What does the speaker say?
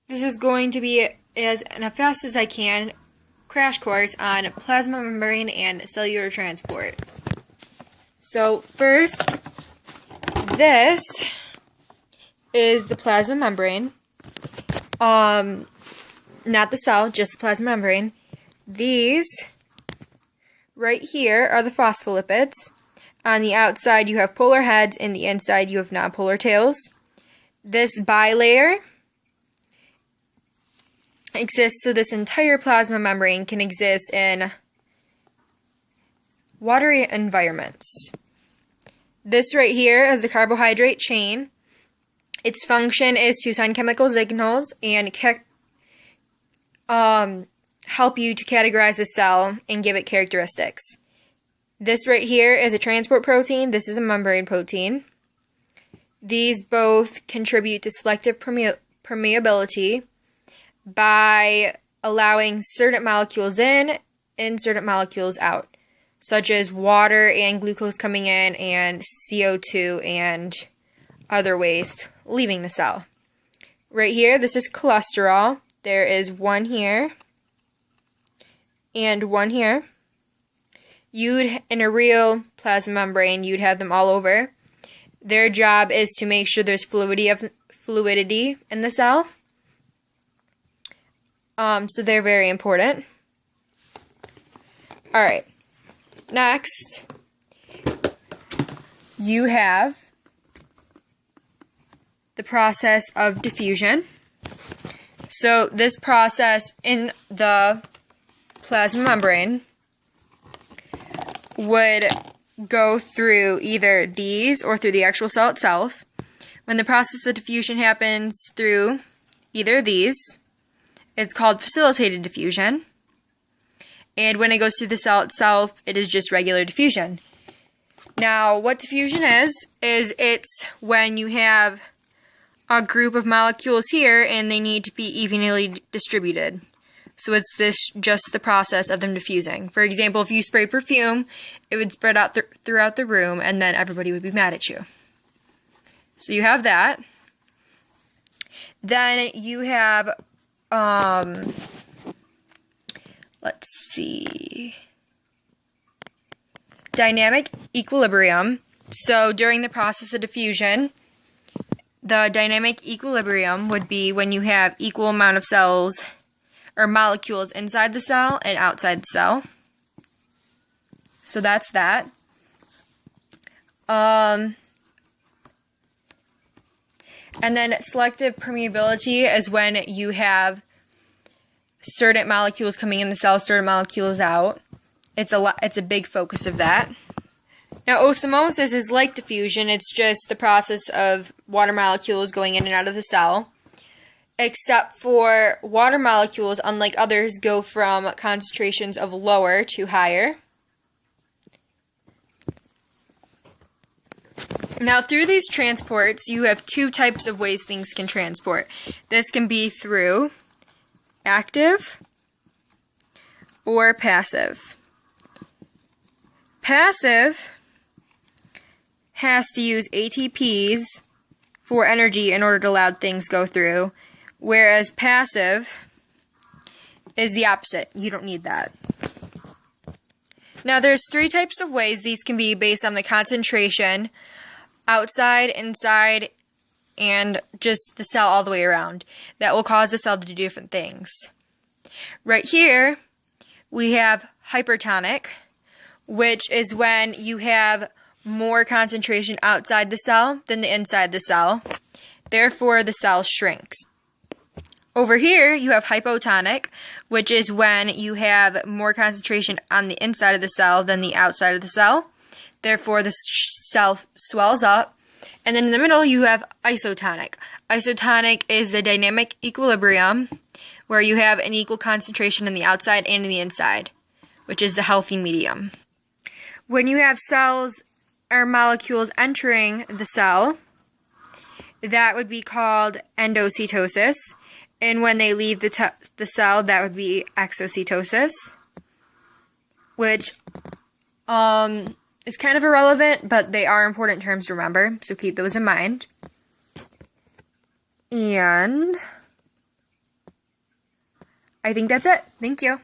This is going to be, as fast as I can, crash course on plasma membrane and cellular transport. So first, this is the plasma membrane. Not the cell, just the plasma membrane. These right here are the phospholipids. On the outside you have polar heads, and the inside you have nonpolar tails. This bilayer exists so this entire plasma membrane can exist in watery environments. This right here is the carbohydrate chain. Its function is to send chemical signals and help you to categorize a cell and give it characteristics. This right here is a transport protein. This is a membrane protein. These both contribute to selective permeability by allowing certain molecules in and certain molecules out, such as water and glucose coming in and CO2 and other waste leaving the cell. Right here, this is cholesterol. There is one here and one here. In a real plasma membrane, you'd have them all over. Their job is to make sure there's fluidity in the cell. So they're very important. Alright. Next, you have the process of diffusion. So this process in the plasma membrane would go through either these or through the actual cell itself. When the process of diffusion happens through either of these, it's called facilitated diffusion. And when it goes through the cell itself, it is just regular diffusion. Now, what diffusion is it's when you have a group of molecules here and they need to be evenly distributed. So it's just the process of them diffusing. For example, if you sprayed perfume, it would spread out throughout the room and then everybody would be mad at you. So you have that. Then you have, let's see, dynamic equilibrium. So during the process of diffusion, the dynamic equilibrium would be when you have equal amount of cells or molecules inside the cell and outside the cell. So that's that. And then selective permeability is when you have certain molecules coming in the cell, certain molecules out. It's a big focus of that. Now, osmosis is like diffusion. It's just the process of water molecules going in and out of the cell. Except for water molecules, unlike others, go from concentrations of lower to higher. Now, through these transports, you have two types of ways things can transport. This can be through active or passive. Passive has to use ATPs for energy in order to allow things go through, whereas passive is the opposite. You don't need that. Now, there's three types of ways these can be based on the concentration, outside, inside, and just the cell all the way around. That will cause the cell to do different things. Right here, we have hypertonic, which is when you have more concentration outside the cell than the inside the cell. Therefore, the cell shrinks. Over here, you have hypotonic, which is when you have more concentration on the inside of the cell than the outside of the cell. Therefore, the cell swells up. And then in the middle, you have isotonic. Isotonic is the dynamic equilibrium, where you have an equal concentration on the outside and in the inside, which is the healthy medium. When you have cells or molecules entering the cell, that would be called endocytosis. And when they leave the cell, that would be exocytosis, which is kind of irrelevant, but they are important terms to remember, so keep those in mind. And I think that's it. Thank you.